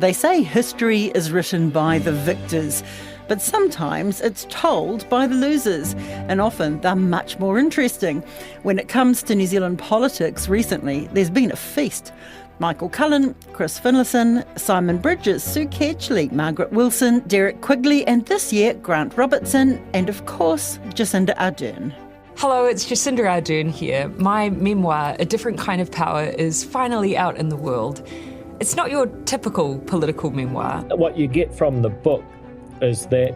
They say history is written by the victors, but sometimes it's told by the losers, and often they're much more interesting. When it comes to New Zealand politics recently, there's been a feast. Michael Cullen, Chris Finlayson, Simon Bridges, Sue Ketchley, Margaret Wilson, Derek Quigley, and this year Grant Robertson, and of course Jacinda Ardern. Hello, it's Jacinda Ardern here. My memoir, A Different Kind of Power, is finally out in the world. It's not your typical political memoir. What you get from the book is that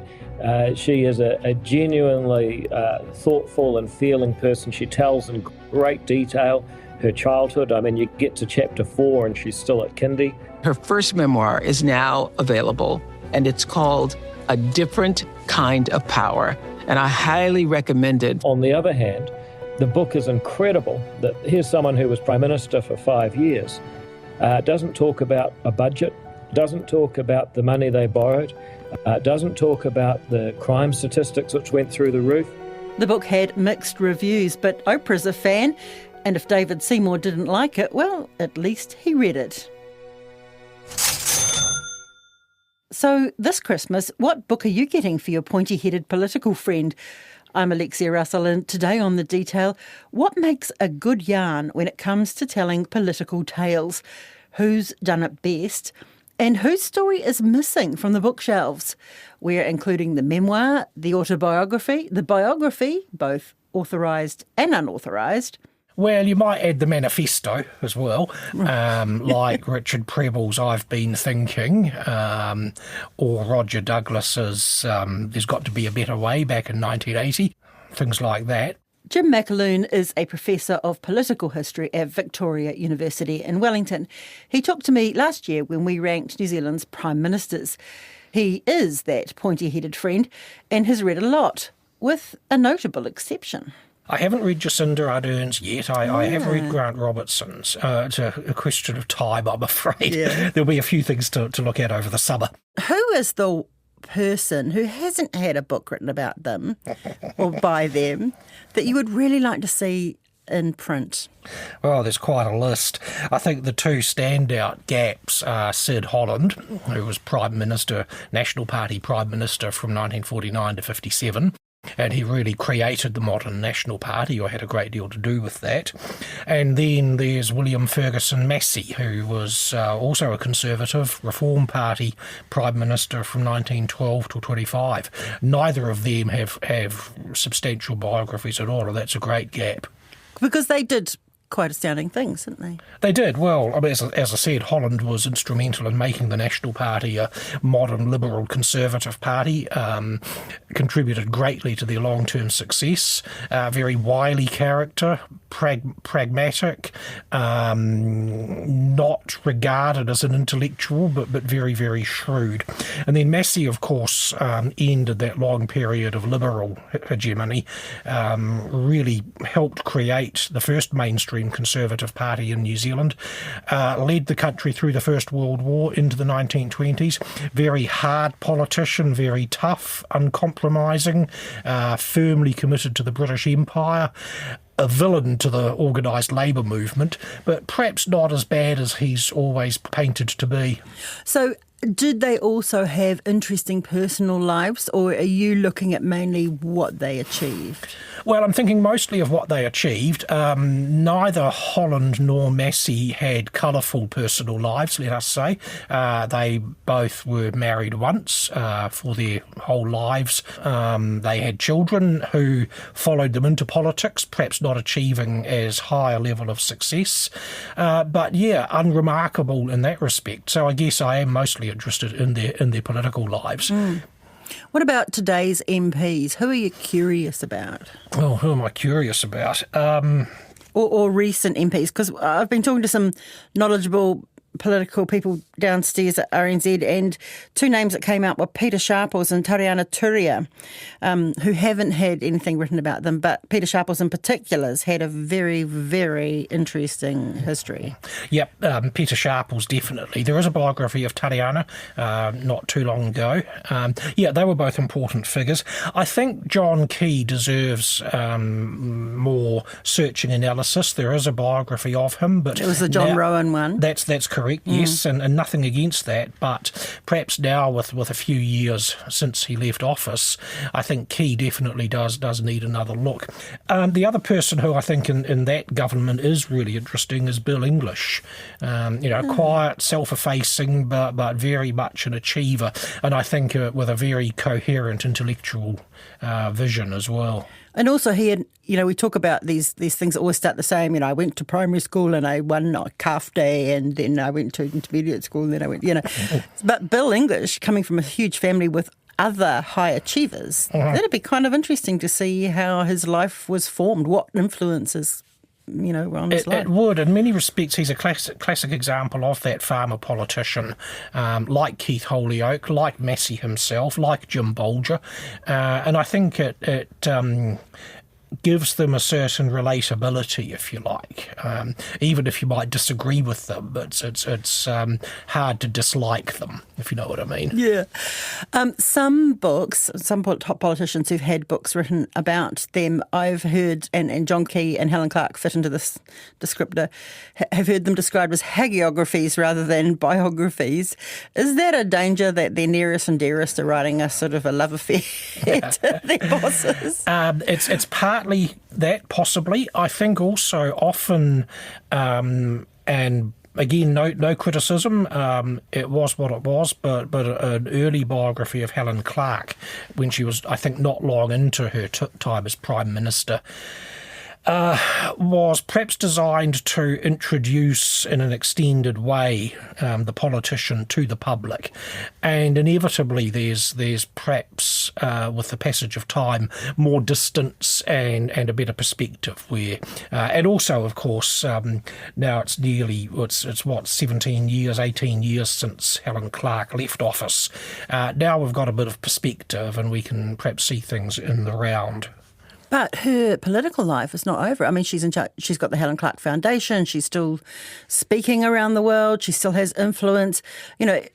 she is a genuinely thoughtful and feeling person. She tells in great detail her childhood. I mean, you get to chapter 4 and she's still at kindy. Her first memoir is now available, and it's called A Different Kind of Power, and I highly recommend it. On the other hand, the book is incredible that here's someone who was Prime Minister for 5 years, doesn't talk about a budget, doesn't talk about the money they borrowed, doesn't talk about the crime statistics which went through the roof. The book had mixed reviews, but Oprah's a fan, and if David Seymour didn't like it, well, at least he read it. So this Christmas, what book are you getting for your pointy-headed political friend? I'm Alexia Russell, and today on The Detail, what makes a good yarn when it comes to telling political tales? Who's done it best? And whose story is missing from the bookshelves? We're including the memoir, the autobiography, the biography, both authorised and unauthorised. Well, you might add the manifesto as well, like Richard Preble's I've Been Thinking, or Roger Douglas's There's Got to Be a Better Way back in 1980, things like that. Jim McAloon is a professor of political history at Victoria University in Wellington. He talked to me last year when we ranked New Zealand's prime ministers. He is that pointy-headed friend and has read a lot, with a notable exception. I haven't read Jacinda Ardern's yet. I have read Grant Robertson's. It's a question of time, I'm afraid. Yeah. There'll be a few things to look at over the summer. Who is the person who hasn't had a book written about them or by them that you would really like to see in print? Well, there's quite a list. I think the two standout gaps are Sid Holland, who was Prime Minister, National Party Prime Minister from 1949 to 57. And he really created the modern National Party, or had a great deal to do with that. And then there's William Ferguson Massey, who was also a Conservative Reform Party Prime Minister from 1912 to 25. Neither of them have substantial biographies at all, and that's a great gap. Because they did quite astounding things, didn't they? They did. Well, I mean, as I said, Holland was instrumental in making the National Party a modern liberal conservative party, contributed greatly to their long-term success, very wily character, pragmatic, not regarded as an intellectual, but very, very shrewd. And then Massey, of course, ended that long period of liberal hegemony, really helped create the first mainstream Conservative Party in New Zealand, led the country through the First World War into the 1920s. Very hard politician, very tough, uncompromising, firmly committed to the British Empire, a villain to the organised labour movement, but perhaps not as bad as he's always painted to be. So did they also have interesting personal lives, or are you looking at mainly what they achieved? Well, I'm thinking mostly of what they achieved. Neither Holland nor Massey had colourful personal lives, let us say. They both were married once for their whole lives. They had children who followed them into politics, perhaps not achieving as high a level of success. But yeah, unremarkable in that respect. So I guess I am mostly interested in their political lives. What about today's MPs? Who are you curious about? Well, who am I curious about? Or recent MPs? Because I've been talking to some knowledgeable political people downstairs at RNZ, and two names that came out were Peter Sharples and Tariana Turia, who haven't had anything written about them, but Peter Sharples in particular has had a very, very interesting history. Yep, Peter Sharples, definitely. There is a biography of Tariana not too long ago. Yeah, they were both important figures. I think John Key deserves more searching analysis. There is a biography of him, but it was the John Rowan one. That's correct. correct, yes, and nothing against that. But perhaps now, with a few years since he left office, I think Key definitely does need another look. The other person who I think in that government is really interesting is Bill English. Quiet, self-effacing, but very much an achiever, and I think with a very coherent intellectual vision as well. And also he had, we talk about these things that always start the same. I went to primary school and I won a calf day, and then I went to intermediate school and then I went, But Bill English, coming from a huge family with other high achievers, that'd be kind of interesting to see how his life was formed, what influences on his life. It would. In many respects, he's a classic example of that farmer politician, like Keith Holyoake, like Massey himself, like Jim Bolger. And I think it gives them a certain relatability, if you like. Even if you might disagree with them, it's hard to dislike them, if you know what I mean. Yeah. Some top politicians who've had books written about them, I've heard, and John Key and Helen Clark fit into this descriptor, have heard them described as hagiographies rather than biographies. Is that a danger that their nearest and dearest are writing a sort of a love affair to their bosses? It's partly that, possibly. I think also often, and again, no criticism, it was what it was, but an early biography of Helen Clark, when she was, I think, not long into her time as Prime Minister, was perhaps designed to introduce in an extended way the politician to the public. And inevitably there's perhaps, with the passage of time, more distance and a better perspective where... and also, of course, now it's 17 years, 18 years since Helen Clark left office. Now we've got a bit of perspective and we can perhaps see things in the round. But her political life is not over. I mean, she's in charge. She's got the Helen Clark Foundation. She's still speaking around the world. She still has influence.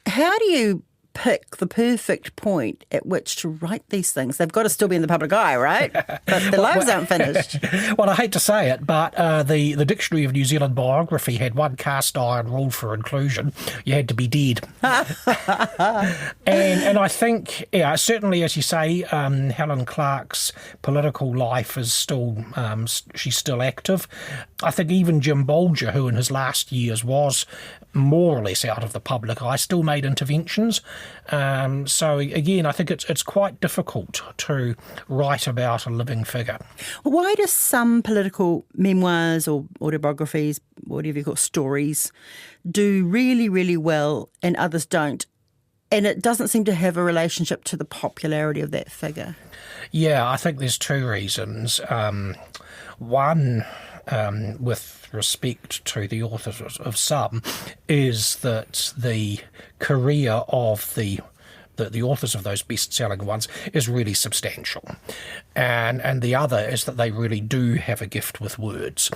How do you pick the perfect point at which to write these things? They've got to still be in the public eye, right? But their lives aren't finished. Well, I hate to say it, but the Dictionary of New Zealand Biography had one cast iron rule for inclusion. You had to be dead. and I think, certainly, as you say, Helen Clark's political life is still, she's still active. I think even Jim Bolger, who in his last years was more or less out of the public eye, still made interventions. So again, I think it's quite difficult to write about a living figure. Why do some political memoirs or autobiographies, whatever you call stories, do really, really well and others don't? And it doesn't seem to have a relationship to the popularity of that figure. Yeah, I think there's two reasons. One, with respect to the authors of some, is that the career of the authors of those best-selling ones is really substantial. And the other is that they really do have a gift with words.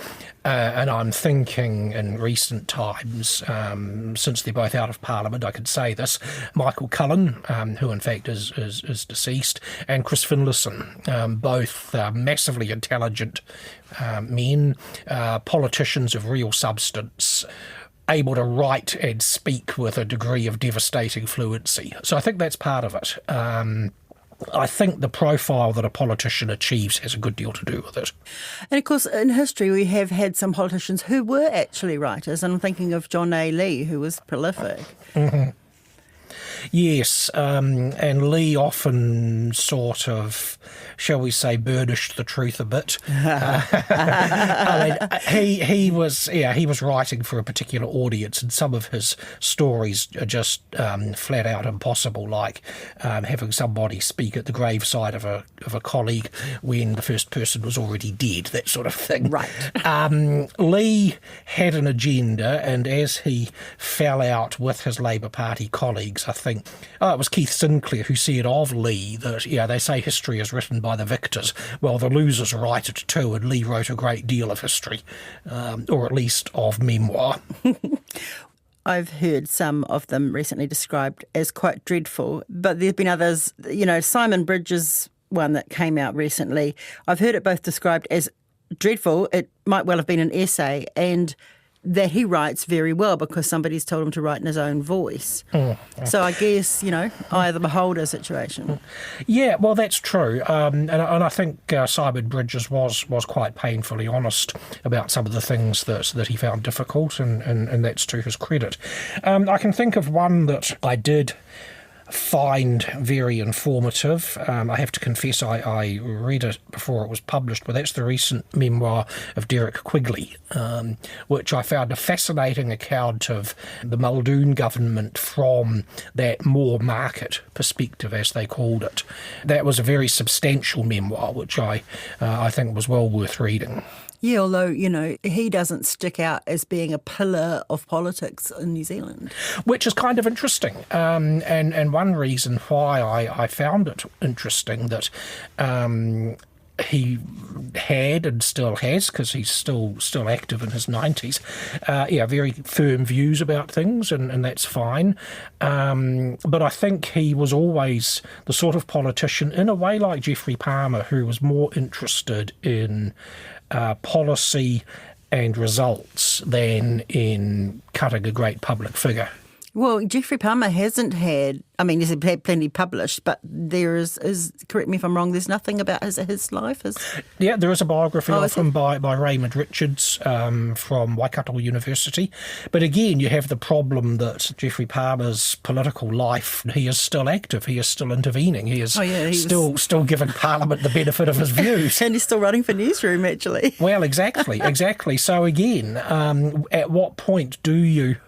And I'm thinking in recent times, since they're both out of Parliament, I could say this, Michael Cullen, who in fact is deceased, and Chris Finlayson, both massively intelligent men, politicians of real substance, able to write and speak with a degree of devastating fluency. So I think that's part of it. I think the profile that a politician achieves has a good deal to do with it. And of course, in history, we have had some politicians who were actually writers. And I'm thinking of John A. Lee, who was prolific. Mm-hmm. Yes, and Lee often sort of, shall we say, burnished the truth a bit. I mean, he was writing for a particular audience, and some of his stories are just flat out impossible, like having somebody speak at the graveside of a colleague when the first person was already dead, that sort of thing. Right. Lee had an agenda, and as he fell out with his Labour Party colleagues, I think it was Keith Sinclair who said of Lee that, they say history is written by the victors. Well, the losers write it too, and Lee wrote a great deal of history, or at least of memoir. I've heard some of them recently described as quite dreadful, but there's been others. Simon Bridges' one that came out recently, I've heard it both described as dreadful. It might well have been an essay, and that he writes very well because somebody's told him to write in his own voice. So I guess, eye of the beholder situation. Yeah, well, that's true. And I think Simon Bridges was quite painfully honest about some of the things that he found difficult, and that's to his credit. I can think of one that I did find very informative. I have to confess I read it before it was published, but that's the recent memoir of Derek Quigley, which I found a fascinating account of the Muldoon government from that more market perspective, as they called it. That was a very substantial memoir, which I think was well worth reading. Yeah, although, he doesn't stick out as being a pillar of politics in New Zealand. Which is kind of interesting. And one reason why I found it interesting that he had and still has, because he's still active in his 90s, very firm views about things, and that's fine. But I think he was always the sort of politician, in a way like Geoffrey Palmer, who was more interested in policy and results than in cutting a great public figure. Well, Geoffrey Palmer hasn't had, he's had plenty published, but there is, correct me if I'm wrong, there's nothing about his life? Yeah, there is a biography of him by Raymond Richards from Waikato University. But again, you have the problem that Geoffrey Palmer's political life, he is still active, he is still intervening, he is still giving Parliament the benefit of his views. And he's still running for Newsroom, actually. Well, exactly. So again, at what point do you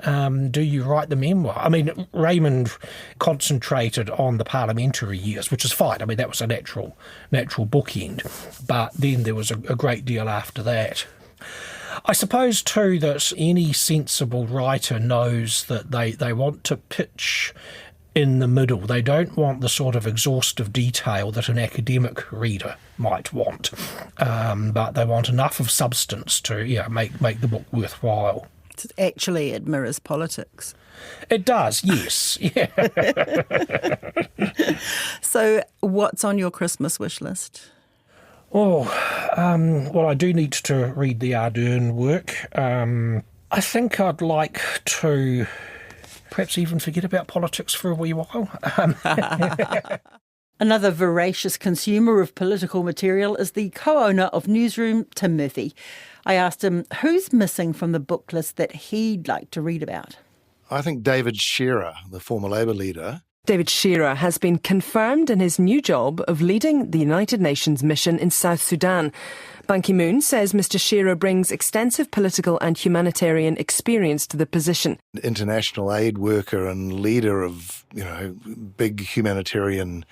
write the memoir? Raymond concentrated on the parliamentary years, which is fine. That was a natural bookend. But then there was a great deal after that. I suppose, too, that any sensible writer knows that they want to pitch in the middle. They don't want the sort of exhaustive detail that an academic reader might want. But they want enough of substance to make the book worthwhile. Actually, it mirrors politics. It does, yes. Yeah. So what's on your Christmas wish list? Well, I do need to read the Ardern work. I think I'd like to perhaps even forget about politics for a wee while. Another voracious consumer of political material is the co-owner of Newsroom, Tim Murphy. I asked him who's missing from the book list that he'd like to read about. I think David Shearer, the former Labour leader. David Shearer has been confirmed in his new job of leading the United Nations mission in South Sudan. Ban Ki-moon says Mr Shearer brings extensive political and humanitarian experience to the position. International aid worker and leader of, big humanitarian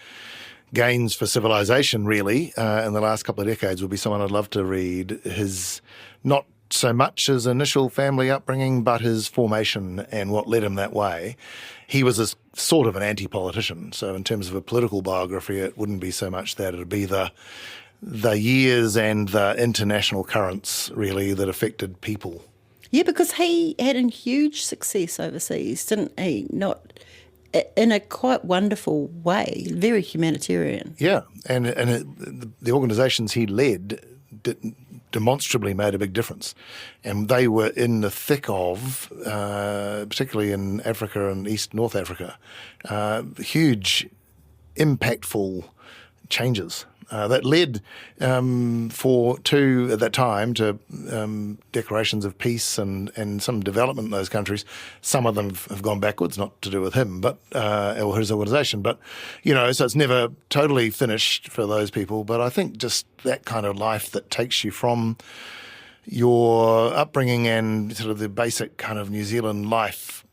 gains for civilization, really, in the last couple of decades would be someone I'd love to read. His, not so much his initial family upbringing, but his formation and what led him that way. He was a sort of an anti-politician. So in terms of a political biography, it wouldn't be so much that. It would be the years and the international currents, really, that affected people. Yeah, because he had a huge success overseas, didn't he? Not in a quite wonderful way, very humanitarian. Yeah, and the organisations he led demonstrably made a big difference. And they were in the thick of, particularly in Africa and North Africa, huge, impactful changes that led at that time to declarations of peace and some development in those countries. Some of them have gone backwards, not to do with him, but or his organisation. But so it's never totally finished for those people. But I think just that kind of life that takes you from your upbringing and sort of the basic kind of New Zealand life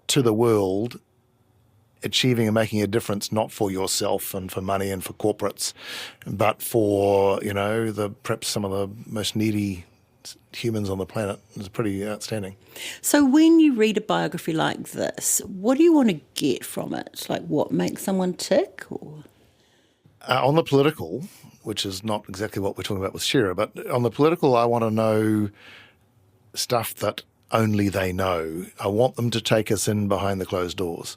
to the world, achieving and making a difference, not for yourself and for money and for corporates, but for, perhaps some of the most needy humans on the planet, is pretty outstanding. So when you read a biography like this, what do you want to get from it? Like what makes someone tick? Or? On the political, which is not exactly what we're talking about with Shearer, but on the political, I want to know stuff that only they know. I want them to take us in behind the closed doors.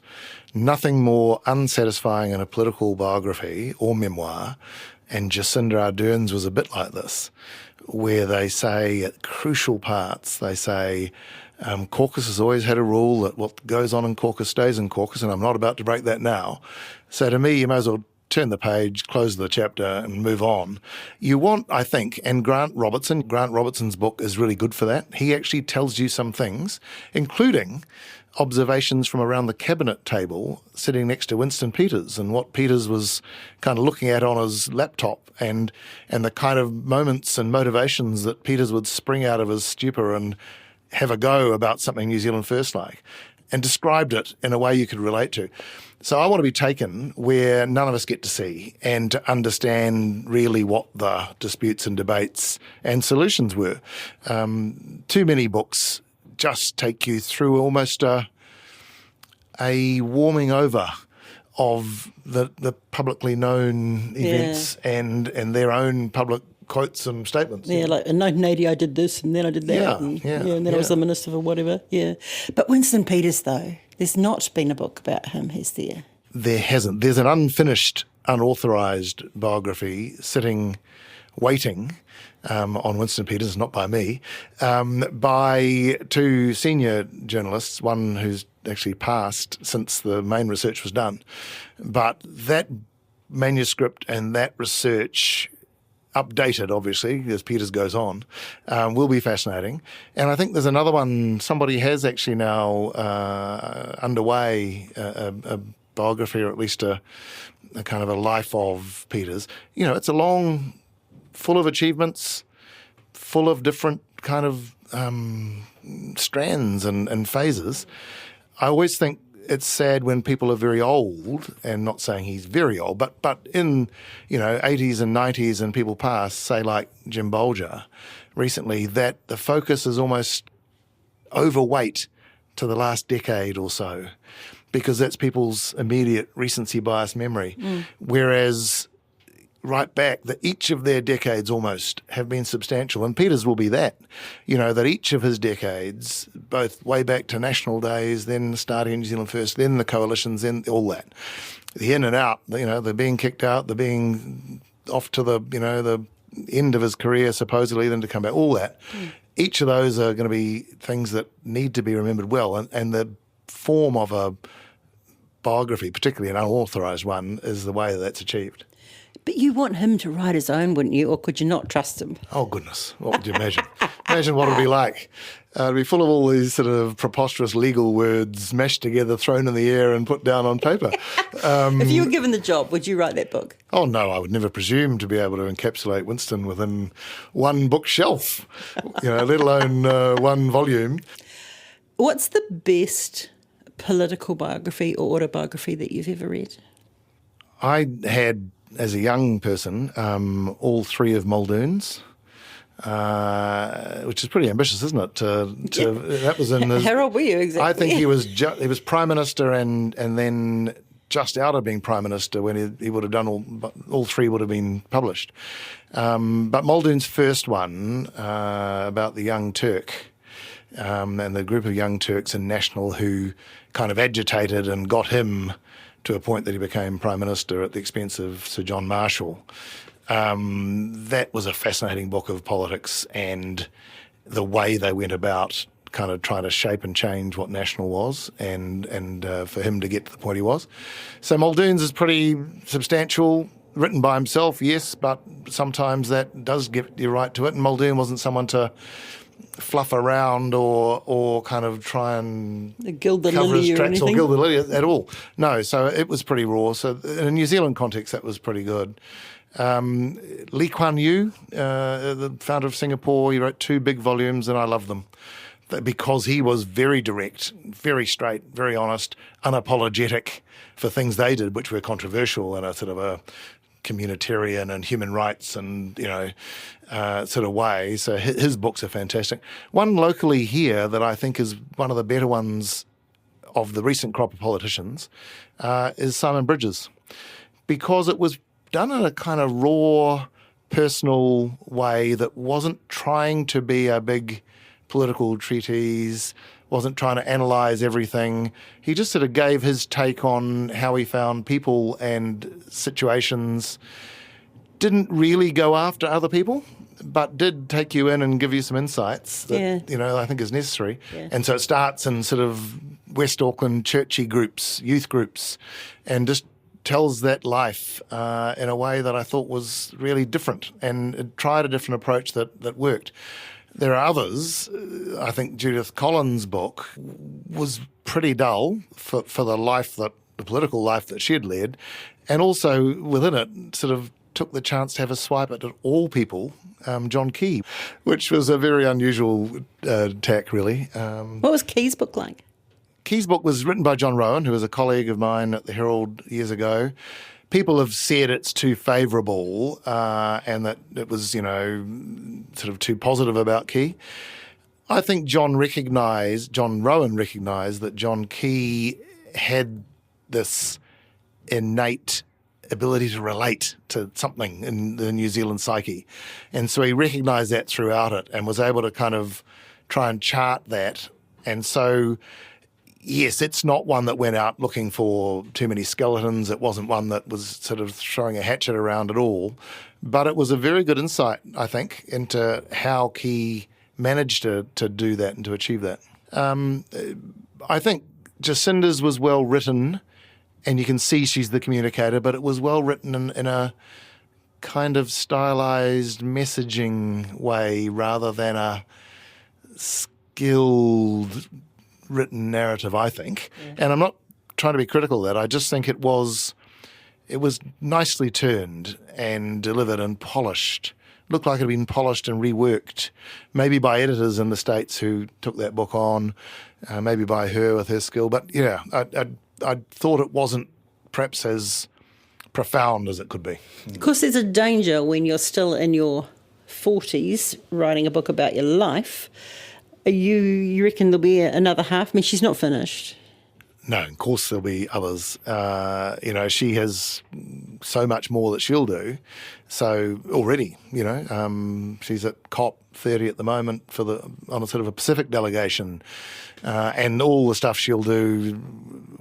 Nothing more unsatisfying in a political biography or memoir And Jacinda Ardern's was a bit like this, where they say at crucial parts, they say, caucus has always had a rule that what goes on in caucus stays in caucus, and I'm not about to break that now. So to me, you may as well turn the page, close the chapter and move on. You want, I think, and Grant Robertson's book is really good for that. He actually tells you some things, including observations from around the cabinet table sitting next to Winston Peters and what Peters was kind of looking at on his laptop and the kind of moments and motivations that Peters would spring out of his stupor and have a go about something New Zealand First like, and described it in a way you could relate to. So I want to be taken where none of us get to see and to understand really what the disputes and debates and solutions were. Too many books just take you through almost a warming over of the publicly known events and their own public quotes and statements. Yeah, like in 1980 I did this and then I did that. And then I was the minister for whatever. Yeah. But Winston Peters, though, there's not been a book about him, has there? There hasn't. There's an unfinished, unauthorised biography sitting, waiting on Winston Peters, not by me, by two senior journalists, one who's actually passed since the main research was done. But that manuscript and that research, updated obviously as Peters goes on, will be fascinating. And I think there's another one, somebody has actually now underway a biography, or at least a kind of a life of Peters. You know, it's a long, full of achievements, full of different kind of strands and phases. I always think it's sad when people are very old, and not saying he's very old, but in, 80s and 90s and people pass, say like Jim Bolger recently, that the focus is almost overweight to the last decade or so, because that's people's immediate recency bias memory. Whereas right back, that each of their decades almost have been substantial, and Peters will be that, that each of his decades, both way back to national days, then starting in New Zealand First, then the coalitions, then all that, the in and out, the being kicked out, the being off to the end of his career supposedly, then to come back, all that. Each of those are going to be things that need to be remembered well, and the form of a biography, particularly an unauthorised one, is the way that's achieved. But you want him to write his own, wouldn't you? Or could you not trust him? Oh, goodness. What would you imagine? Imagine what it would be like. It'd be full of all these sort of preposterous legal words mashed together, thrown in the air and put down on paper. If you were given the job, would you write that book? Oh, no, I would never presume to be able to encapsulate Winston within one bookshelf, let alone one volume. What's the best political biography or autobiography that you've ever read? I had, as a young person, all three of Muldoon's, which is pretty ambitious, isn't it? That was in his, how old were you exactly? I think he was Prime Minister and then just out of being Prime Minister when he would have done all three would have been published. But Muldoon's first one, about the Young Turk, and the group of Young Turks in National who kind of agitated and got him to a point that he became Prime Minister at the expense of Sir John Marshall. That was a fascinating book of politics and the way they went about kind of trying to shape and change what National was and for him to get to the point he was. So Muldoon's is pretty substantial, written by himself, yes, but sometimes that does give you right to it. And Muldoon wasn't someone to fluff around or kind of try and gild the cover lily his or tracks anything? or gild the lily at all. No, so it was pretty raw. So in a New Zealand context, that was pretty good. Lee Kuan Yew, the founder of Singapore, he wrote 2 big volumes and I love them because he was very direct, very straight, very honest, unapologetic for things they did, which were controversial in a sort of a communitarian and human rights and, sort of way. So his books are fantastic. One locally here that I think is one of the better ones of the recent crop of politicians is Simon Bridges, because it was done in a kind of raw, personal way that wasn't trying to be a big political treatise, wasn't trying to analyse everything. He just sort of gave his take on how he found people and situations didn't really go after other people, but did take you in and give you some insights that, I think is necessary. Yeah. And so it starts in sort of West Auckland churchy groups, youth groups, and just tells that life in a way that I thought was really different, and it tried a different approach that worked. There are others. I think Judith Collins' book was pretty dull for the political life that she had led, and also within it sort of took the chance to have a swipe at all people, John Key, which was a very unusual tack, really. What was Key's book like? Key's book was written by John Rowan, who was a colleague of mine at the Herald years ago. People have said it's too favourable and that it was, sort of too positive about Key. I think John Rowan recognised that John Key had this innate ability to relate to something in the New Zealand psyche. And so he recognised that throughout it and was able to kind of try and chart that. And so, yes, it's not one that went out looking for too many skeletons. It wasn't one that was sort of throwing a hatchet around at all. But it was a very good insight, I think, into how Key managed to do that and to achieve that. I think Jacinda's was well written, and you can see she's the communicator, but it was well written in a kind of stylized messaging way rather than a skilled written narrative, I think. Yeah. And I'm not trying to be critical of that. I just think it was nicely turned and delivered and polished. Looked like it had been polished and reworked, maybe by editors in the States who took that book on, maybe by her with her skill. But yeah, I thought it wasn't perhaps as profound as it could be. Of course, there's a danger when you're still in your 40s writing a book about your life. You reckon there'll be another half? I mean, she's not finished. No, of course there'll be others. She has so much more that she'll do. So already, she's at COP30 at the moment on a sort of a Pacific delegation, and all the stuff she'll do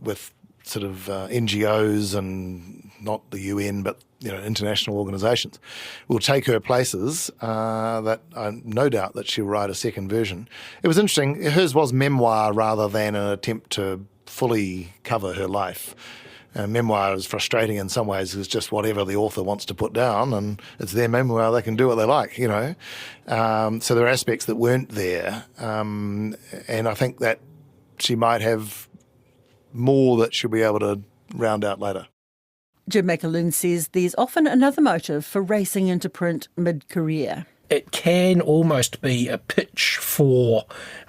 with sort of NGOs and not the UN, but international organisations, will take her places that no doubt that she'll write a second version. It was interesting. Hers was memoir rather than an attempt to fully cover her life. Memoir is frustrating in some ways. It's just whatever the author wants to put down, and it's their memoir. They can do what they like, So there are aspects that weren't there, and I think that she might have more that she'll be able to round out later. Jim McAloon says there's often another motive for racing into print mid-career. It can almost be a pitch for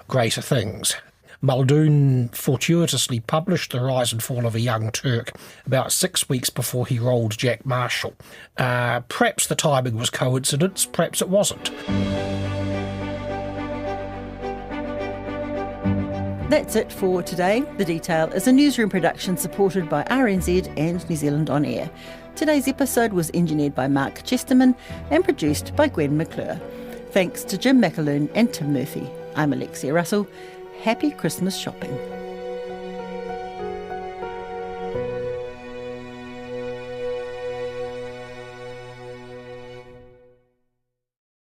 greater things. Muldoon fortuitously published The Rise and Fall of a Young Turk about 6 weeks before he rolled Jack Marshall. Perhaps the timing was coincidence, perhaps it wasn't. That's it for today. The Detail is a Newsroom production supported by RNZ and New Zealand On Air. Today's episode was engineered by Mark Chesterman and produced by Gwen McClure. Thanks to Jim McAloon and Tim Murphy. I'm Alexia Russell. Happy Christmas shopping.